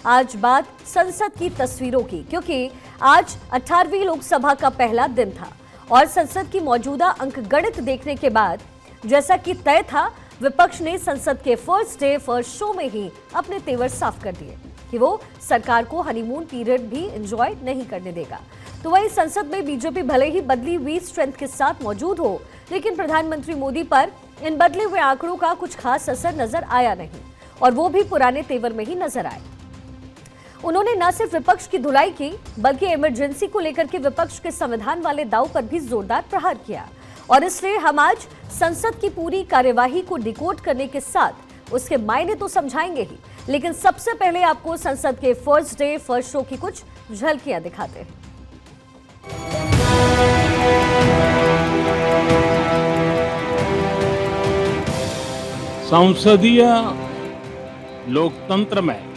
आज बात संसद की तस्वीरों की, क्योंकि आज 18वीं लोकसभा का पहला दिन था और संसद की मौजूदा अंकगणित देखने के बाद जैसा कि तय था, विपक्ष ने संसद के फर्स्ट डे फर्स्ट शो में ही अपने तेवर साफ कर दिए कि वो सरकार को हनीमून पीरियड भी एंजॉय नहीं करने देगा। तो वहीं संसद में बीजेपी भले ही बदली हुई स्ट्रेंथ के साथ मौजूद हो, लेकिन प्रधानमंत्री मोदी पर इन बदले हुए आंकड़ों का कुछ खास असर नजर आया नहीं और वो भी पुराने तेवर में ही नजर आए। उन्होंने न सिर्फ विपक्ष की धुलाई की, बल्कि इमरजेंसी को लेकर के विपक्ष के संविधान वाले दाव पर भी जोरदार प्रहार किया। और इसलिए हम आज संसद की पूरी कार्यवाही को डिकोड करने के साथ उसके मायने तो समझाएंगे ही, लेकिन सबसे पहले आपको संसद के फर्स्ट डे फर्स्ट शो की कुछ झलकियां दिखाते हैं। संसदीय लोकतंत्र में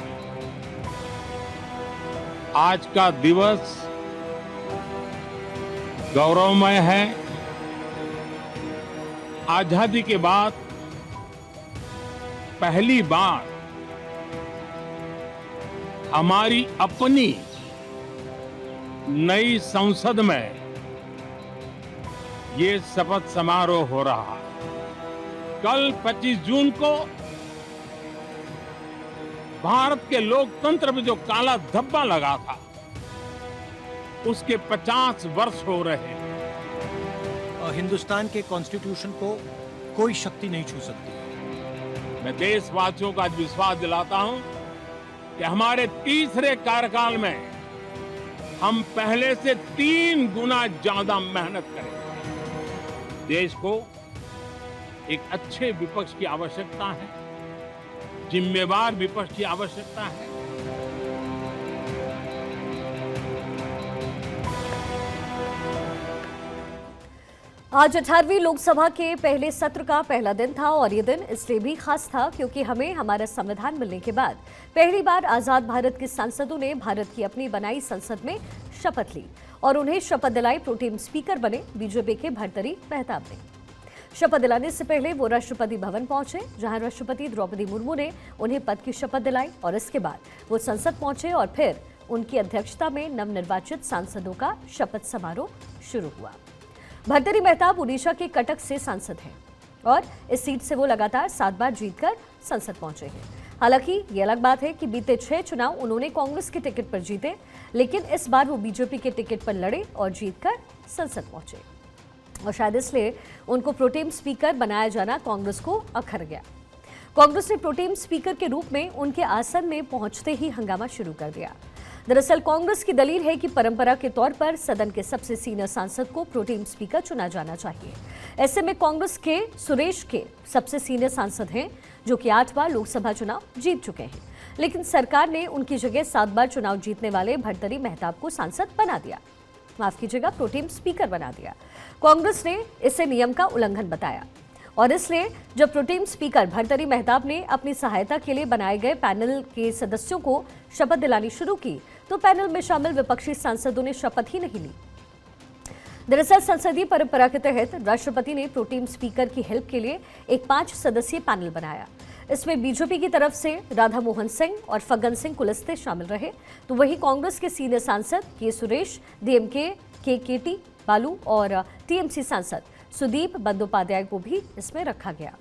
आज का दिवस गौरवमय है। आजादी के बाद पहली बार हमारी अपनी नई संसद में ये शपथ समारोह हो रहा है। कल 25 जून को भारत के लोकतंत्र में जो काला धब्बा लगा था, उसके 50 वर्ष हो रहे हैं। हिंदुस्तान के कॉन्स्टिट्यूशन को कोई शक्ति नहीं छू सकती। मैं देशवासियों का आज विश्वास दिलाता हूं कि हमारे तीसरे कार्यकाल में हम पहले से 3 गुना ज्यादा मेहनत करेंगे। देश को एक अच्छे विपक्ष की आवश्यकता है, जिम्मेवार विपक्ष की आवश्यकता है। आज 18वीं लोकसभा के पहले सत्र का पहला दिन था और ये दिन इसलिए भी खास था क्योंकि हमें हमारा संविधान मिलने के बाद पहली बार आजाद भारत के सांसदों ने भारत की अपनी बनाई संसद में शपथ ली और उन्हें शपथ दिलाई प्रोटेम स्पीकर बने बीजेपी के भर्तृहरि मेहताब ने। शपथ दिलाने से पहले वो राष्ट्रपति भवन पहुंचे, जहां राष्ट्रपति द्रौपदी मुर्मू ने उन्हें पद की शपथ दिलाई और इसके बाद वो संसद पहुंचे और फिर उनकी अध्यक्षता में नवनिर्वाचित सांसदों का शपथ समारोह शुरू हुआ। भर्तृहरि मेहताब उड़ीसा के कटक से सांसद हैं और इस सीट से वो लगातार 7 बार जीतकर संसद पहुंचे हैं। हालांकि ये अलग बात है कि बीते 6 चुनाव उन्होंने कांग्रेस के टिकट पर जीते, लेकिन इस बार वो बीजेपी के टिकट पर लड़े और जीतकर संसद पहुंचे और शायद इसलिए उनको प्रोटेम स्पीकर बनाया जाना कांग्रेस को अखर गया। कांग्रेस ने प्रोटेम स्पीकर के रूप में उनके आसन में पहुंचते ही हंगामा शुरू कर दिया। दरअसल कांग्रेस की दलील है कि परंपरा के तौर पर सदन के सबसे सीनियर सांसद को प्रोटेम स्पीकर चुना जाना चाहिए। ऐसे में कांग्रेस के सुरेश के सबसे सीनियर सांसद हैं, जो कि 8 बार लोकसभा चुनाव जीत चुके हैं, लेकिन सरकार ने उनकी जगह 7 बार चुनाव जीतने वाले भर्तृहरि मेहताब को सांसद बना दिया, माफ कीजिएगा प्रोटेम स्पीकर बना दिया। कांग्रेस ने इसे नियम का उल्लंघन बताया और इसलिए जब प्रोटेम स्पीकर भर्तृहरि मेहताब ने अपनी सहायता के लिए बनाए गए पैनल के सदस्यों को शपथ दिलानी शुरू की, तो पैनल में शामिल विपक्षी सांसदों ने शपथ ही नहीं ली। दरअसल संसदीय परंपरा के तहत राष्ट्रपति ने प्रोटेम स्पीकर की हेल्प के लिए एक 5 सदस्यीय पैनल बनाया। इसमें बीजेपी की तरफ से राधा मोहन सिंह और फग्गन सिंह कुलस्ते शामिल रहे, तो वहीं कांग्रेस के सीनियर सांसद के सुरेश, डीएमके के केटी बालू और टीएमसी सांसद सुदीप बंदोपाध्याय को भी इसमें रखा गया।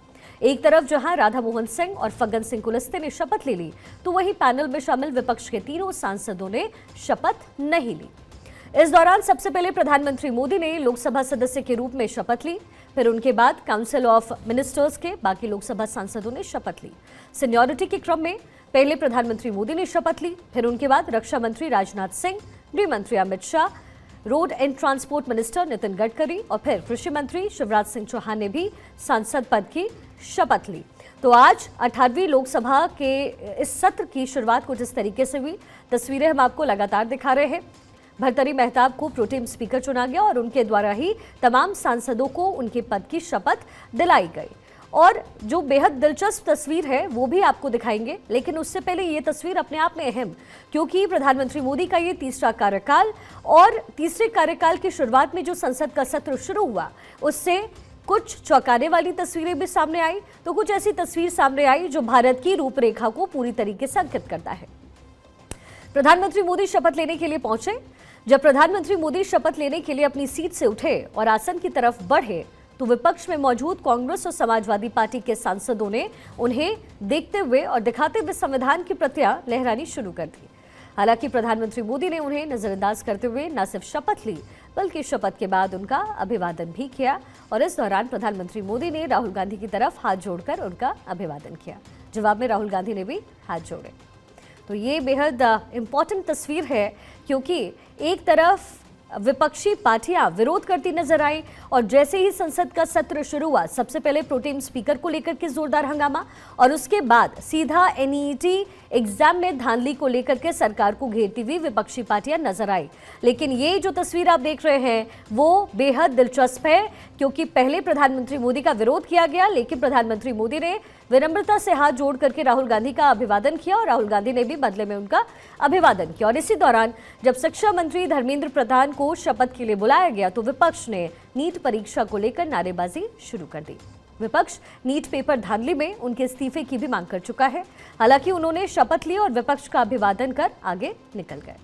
एक तरफ जहां राधा मोहन सिंह और फग्गन सिंह कुलस्ते ने शपथ ले ली, तो वहीं पैनल में शामिल विपक्ष के तीनों सांसदों ने शपथ नहीं ली। इस दौरान सबसे पहले प्रधानमंत्री मोदी ने लोकसभा सदस्य के रूप में शपथ ली, फिर उनके बाद काउंसिल ऑफ मिनिस्टर्स के बाकी लोकसभा सांसदों ने शपथ ली। सीनियरिटी के क्रम में पहले प्रधानमंत्री मोदी ने शपथ ली, फिर उनके बाद रक्षा मंत्री राजनाथ सिंह, गृह मंत्री Amit Shah, road and transport minister Nitin Gadkari और फिर कृषि मंत्री शिवराज सिंह चौहान ने भी सांसद पद की शपथ ली। तो आज 18वीं लोकसभा के इस सत्र की शुरुआत कुछ इस तरीके से हुई। तस्वीरें हम आपको लगातार दिखा रहे हैं। भर्तृहरि मेहताब को प्रोटेम स्पीकर चुना गया और उनके द्वारा ही तमाम सांसदों को उनके पद की शपथ दिलाई गई। और जो बेहद दिलचस्प तस्वीर है वो भी आपको दिखाएंगे, लेकिन उससे पहले ये तस्वीर अपने आप में अहम, क्योंकि प्रधानमंत्री मोदी का ये तीसरा कार्यकाल और तीसरे कार्यकाल की शुरुआत में जो संसद का सत्र शुरू हुआ उससे कुछ चौंकाने वाली तस्वीरें भी सामने आई, तो कुछ ऐसी तस्वीर सामने आई जो भारत की रूपरेखा को पूरी तरीके से अंकित करता है। प्रधानमंत्री मोदी शपथ लेने के लिए पहुंचे। जब प्रधानमंत्री मोदी शपथ लेने के लिए अपनी सीट से उठे और आसन की तरफ बढ़े तो विपक्ष में मौजूद कांग्रेस और समाजवादी पार्टी के सांसदों ने उन्हें देखते हुए और दिखाते हुए संविधान की प्रतियां लहरानी शुरू कर दी। हालांकि प्रधानमंत्री मोदी ने उन्हें नजरअंदाज करते हुए न सिर्फ शपथ ली बल्कि शपथ के बाद उनका अभिवादन भी किया और इस दौरान प्रधानमंत्री मोदी ने राहुल गांधी की तरफ हाथ जोड़कर उनका अभिवादन किया। जवाब में राहुल गांधी ने भी हाथ जोड़े। तो ये बेहद इम्पॉर्टेंट तस्वीर है क्योंकि एक तरफ विपक्षी पार्टियां विरोध करती नजर आई और जैसे ही संसद का सत्र शुरू हुआ सबसे पहले प्रोटेम स्पीकर को लेकर के जोरदार हंगामा और उसके बाद सीधा एनईटी एग्जाम में धांधली को लेकर के सरकार को घेरती हुई विपक्षी पार्टियां नजर आई। लेकिन ये जो तस्वीर आप देख रहे हैं वो बेहद दिलचस्प है क्योंकि पहले प्रधानमंत्री मोदी का विरोध किया गया लेकिन प्रधानमंत्री मोदी ने विनम्रता से हाथ जोड़ करके राहुल गांधी का अभिवादन किया और राहुल गांधी ने भी बदले में उनका अभिवादन किया। और इसी दौरान जब शिक्षा मंत्री धर्मेंद्र प्रधान को शपथ के लिए बुलाया गया तो विपक्ष ने नीट परीक्षा को लेकर नारेबाजी शुरू कर दी। विपक्ष नीट पेपर धांधली में उनके इस्तीफे की भी मांग कर चुका है। हालांकि उन्होंने शपथ ली और विपक्ष का अभिवादन कर आगे निकल गए।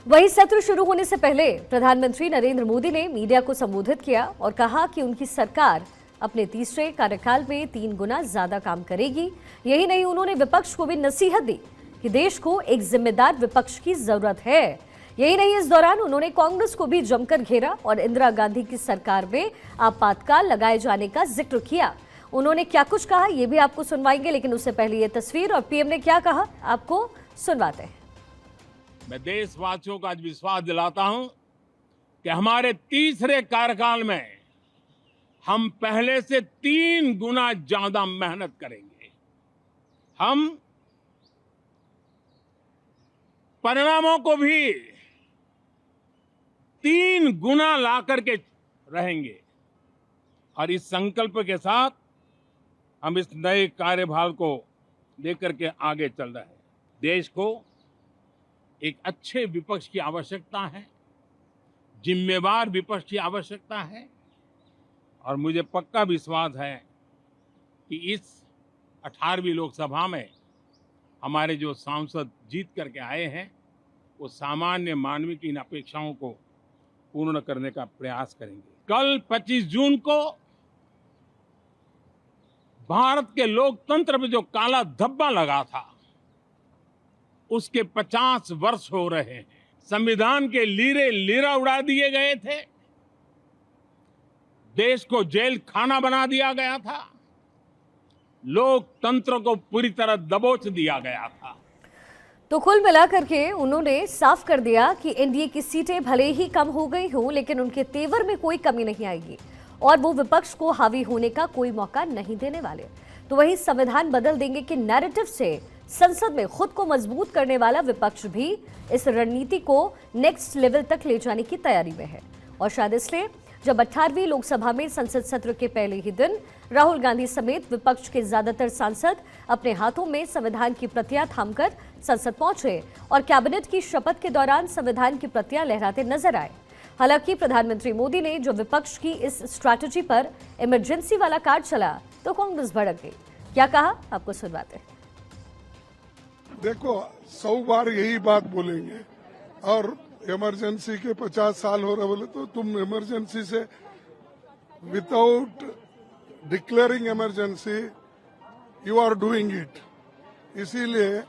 वहीं सत्र शुरू होने से पहले प्रधानमंत्री नरेंद्र मोदी ने मीडिया को संबोधित किया और कहा कि उनकी सरकार अपने तीसरे कार्यकाल में 3 गुना ज्यादा काम करेगी। यही नहीं, उन्होंने विपक्ष को भी नसीहत दी कि देश को एक जिम्मेदार विपक्ष की जरूरत है। यही नहीं, इस दौरान उन्होंने कांग्रेस को भी जमकर घेरा और इंदिरा गांधी की सरकार में आपातकाल लगाए जाने का जिक्र किया। उन्होंने क्या कुछ कहा ये भी आपको सुनवाएंगे, लेकिन उससे पहले ये तस्वीर और पीएम ने क्या कहा आपको सुनवाते हैं। मैं देशवासियों को आज विश्वास दिलाता हूं कि हमारे तीसरे कार्यकाल में हम पहले से 3 गुना ज्यादा मेहनत करेंगे। हम परिणामों को भी 3 गुना ला करके रहेंगे और इस संकल्प के साथ हम इस नए कार्यभार को लेकर के आगे चल रहे हैं। देश को एक अच्छे विपक्ष की आवश्यकता है, जिम्मेवार विपक्ष की आवश्यकता है और मुझे पक्का विश्वास है कि इस 18वीं लोकसभा में हमारे जो सांसद जीत करके आए हैं वो सामान्य मानवीय की इन अपेक्षाओं को पूर्ण करने का प्रयास करेंगे। कल 25 जून को भारत के लोकतंत्र में जो काला धब्बा लगा था उसके 50 वर्ष हो रहे हैं। संविधान के लीरे लीरा उड़ा दिए गए थे, देश को जेल खाना बना दिया गया था, लोकतंत्र को पूरी तरह दबोच दिया गया था। तो कुल मिलाकर के उन्होंने साफ कर दिया कि एनडीए की सीटें भले ही कम हो गई हों लेकिन उनके तेवर में कोई कमी नहीं आएगी और वो विपक्ष को हावी होने का कोई मौका नहीं देने वाले। तो वही संविधान बदल देंगे कि नैरेटिव से संसद में खुद को मजबूत करने वाला विपक्ष भी इस रणनीति को नेक्स्ट लेवल तक ले जाने की तैयारी में है। और शायद इसलिए जब 18वीं लोकसभा में संसद सत्र के पहले ही दिन राहुल गांधी समेत विपक्ष के ज्यादातर सांसद अपने हाथों में संविधान की प्रतियां थामकर संसद पहुंचे और कैबिनेट की शपथ के दौरान संविधान की प्रतियां लहराते नजर आए। हालांकि प्रधानमंत्री मोदी ने जो विपक्ष की इस स्ट्रैटेजी पर इमरजेंसी वाला कार्ड चला तो कांग्रेस भड़क गई। क्या कहा आपको सुनवाते हैं। देखो 100 बार यही बात बोलेंगे और इमरजेंसी के 50 साल हो रहे बोले तो तुम इमरजेंसी से without declaring emergency you are doing it. इसीलिए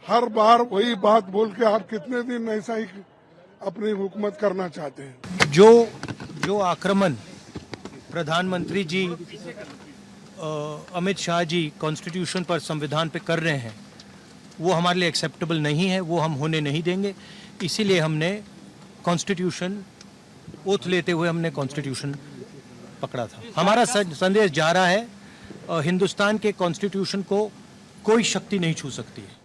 हर बार वही बात बोल के आप कितने दिन ऐसा ही अपनी हुकूमत करना चाहते हैं। जो आक्रमण प्रधानमंत्री जी अमित शाह जी कॉन्स्टिट्यूशन पर संविधान पे कर रहे हैं वो हमारे लिए एक्सेप्टेबल नहीं है, वो हम होने नहीं देंगे। इसीलिए हमने कॉन्स्टिट्यूशन ओथ लेते हुए हमने कॉन्स्टिट्यूशन पकड़ा था। हमारा संदेश जा रहा है हिंदुस्तान के कॉन्स्टिट्यूशन को कोई शक्ति नहीं छू सकती है।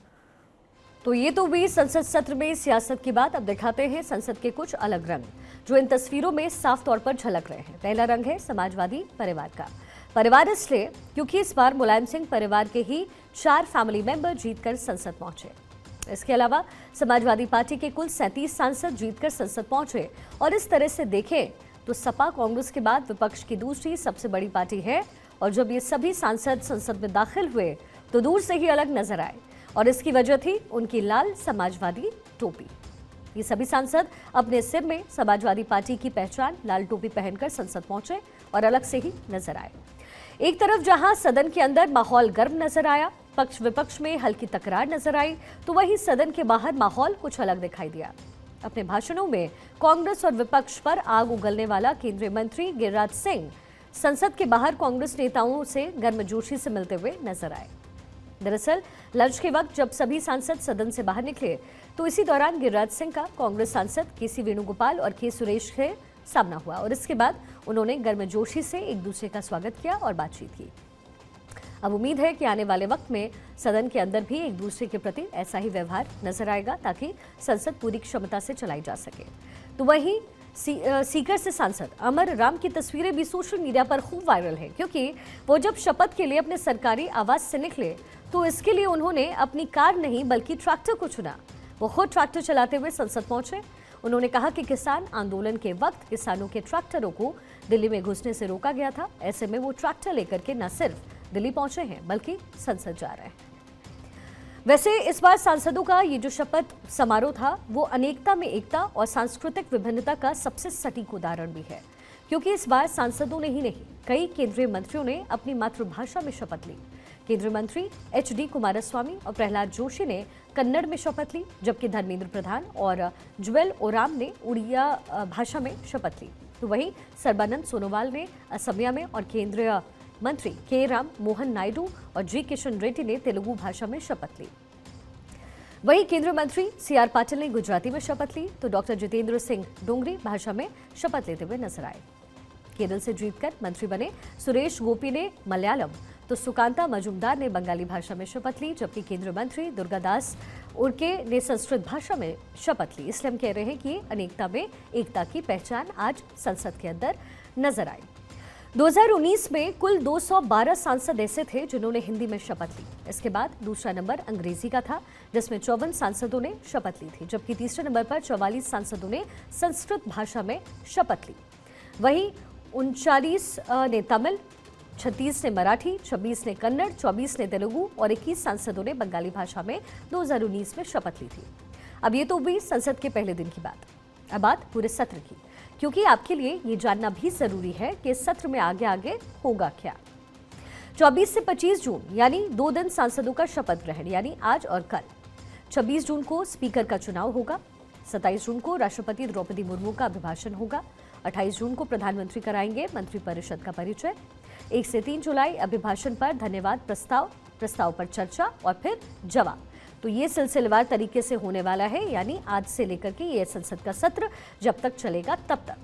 तो ये तो भी संसद सत्र में सियासत की बात। अब दिखाते हैं संसद के कुछ अलग रंग जो इन तस्वीरों में साफ तौर पर झलक रहे हैं। पहला रंग है समाजवादी परिवार का। परिवार इसलिए क्योंकि इस बार मुलायम सिंह परिवार के ही 4 फैमिली मेंबर जीतकर संसद पहुंचे। इसके अलावा समाजवादी पार्टी के कुल 37 सांसद जीतकर संसद पहुंचे और इस तरह से देखें तो सपा कांग्रेस के बाद विपक्ष की दूसरी सबसे बड़ी पार्टी है और जब ये सभी सांसद संसद में दाखिल हुए तो दूर से ही अलग नजर आए। और इसकी वजह थी उनकी लाल समाजवादी टोपी। ये सभी सांसद अपने सिर में समाजवादी पार्टी की पहचान लाल टोपी पहनकर संसद पहुंचे और अलग से ही नजर आए। एक तरफ जहां सदन के अंदर माहौल गर्म नजर आया, पक्ष विपक्ष में हल्की तकरार नजर आई, तो वहीं सदन के बाहर माहौल कुछ अलग दिखाई दिया। अपने भाषणों में कांग्रेस और विपक्ष पर आग उगलने वाला केंद्रीय मंत्री गिरिराज सिंह संसद के बाहर कांग्रेस नेताओं से गर्मजोशी से मिलते हुए नजर आए। दरअसल लंच के वक्त जब सभी सांसद सदन से बाहर निकले तो इसी दौरान गिरिराज सिंह का कांग्रेस सांसद केसी वेणुगोपाल और के सुरेश से सामना हुआ और इसके बाद उन्होंने गर्मजोशी से एक दूसरे का स्वागत किया और बातचीत की। अब उम्मीद है कि आने वाले वक्त में सदन के अंदर भी एक दूसरे के प्रति ऐसा ही व्यवहार नजर आएगा ताकि संसद पूरी क्षमता से चलाई जा सके। तो वहीं सीकर से सांसद अमर राम की तस्वीरें भी सोशल मीडिया पर खूब वायरल है, क्योंकि वो जब शपथ के लिए अपने सरकारी आवास से निकले तो इसके लिए उन्होंने अपनी कार नहीं बल्कि ट्रैक्टर को चुना। वो खुद ट्रैक्टर चलाते हुए संसद पहुंचे। उन्होंने कहा कि किसान आंदोलन के वक्त किसानों के ट्रैक्टरों को दिल्ली में घुसने से रोका गया था। ऐसे में वो ट्रैक्टर लेकर के न सिर्फ दिल्ली पहुंचे हैं बल्कि संसद जा रहे हैं। वैसे इस बार सांसदों का ये जो शपथ समारोह था वो अनेकता में एकता और सांस्कृतिक विभिन्नता का सबसे सटीक उदाहरण भी है, क्योंकि इस बार सांसदों ने ही नहीं कई केंद्रीय मंत्रियों ने अपनी मातृभाषा में शपथ ली। केंद्रीय मंत्री एच.डी. कुमारस्वामी और प्रहलाद जोशी ने कन्नड़ में शपथ ली, जबकि धर्मेंद्र प्रधान और जुएल ओराम ने उड़िया भाषा में शपथ ली। तो वहीं सर्बानंद सोनोवाल ने असमिया में और केंद्रीय मंत्री के राम मोहन नायडू और जी किशन रेड्डी ने तेलुगु भाषा में शपथ ली। वहीं केंद्रीय मंत्री सी.आर. पाटिल ने गुजराती में शपथ ली, तो डॉक्टर जितेंद्र सिंह डोंगरी भाषा में शपथ लेते हुए नजर आए। केरल से जीतकर मंत्री बने सुरेश गोपी ने मलयालम, तो सुकांता मजुमदार ने बंगाली भाषा में शपथ ली, जबकि केंद्रीय मंत्री दुर्गादास उर्के ने संस्कृत भाषा में शपथ ली। इसलिए हम कह रहे हैं कि अनेकता में एकता की पहचान आज संसद के अंदर नजर आई। 2019 में कुल 212 सांसद ऐसे थे जिन्होंने हिंदी में शपथ ली। इसके बाद दूसरा नंबर अंग्रेजी का था, जिसमें 54 सांसदों ने शपथ ली थी, जबकि तीसरे नंबर पर 44 सांसदों ने संस्कृत भाषा में शपथ ली। वहीं 39 ने तमिल, 36 ने मराठी, 26 ने कन्नड़, 24 ने तेलुगु और 21 सांसदों ने बंगाली भाषा में 2019 में शपथ ली थी। अब ये तो हुई संसद के पहले दिन की बात। अब बात पूरे सत्र की, क्योंकि आपके लिए ये जानना भी जरूरी है कि इस सत्र में आगे आगे होगा क्या। 24 से 25 जून यानी 2 दिन सांसदों का शपथ ग्रहण यानी आज और कल। 26 जून को स्पीकर का चुनाव होगा। 27 जून को राष्ट्रपति द्रौपदी मुर्मू का अभिभाषण होगा। 28 जून को प्रधानमंत्री कराएंगे मंत्रिपरिषद का परिचय। 1 से 3 जुलाई अभिभाषण पर धन्यवाद प्रस्ताव पर चर्चा और फिर जवाब। तो ये सिलसिलेवार तरीके से होने वाला है, यानी आज से लेकर के ये संसद का सत्र जब तक चलेगा तब तक।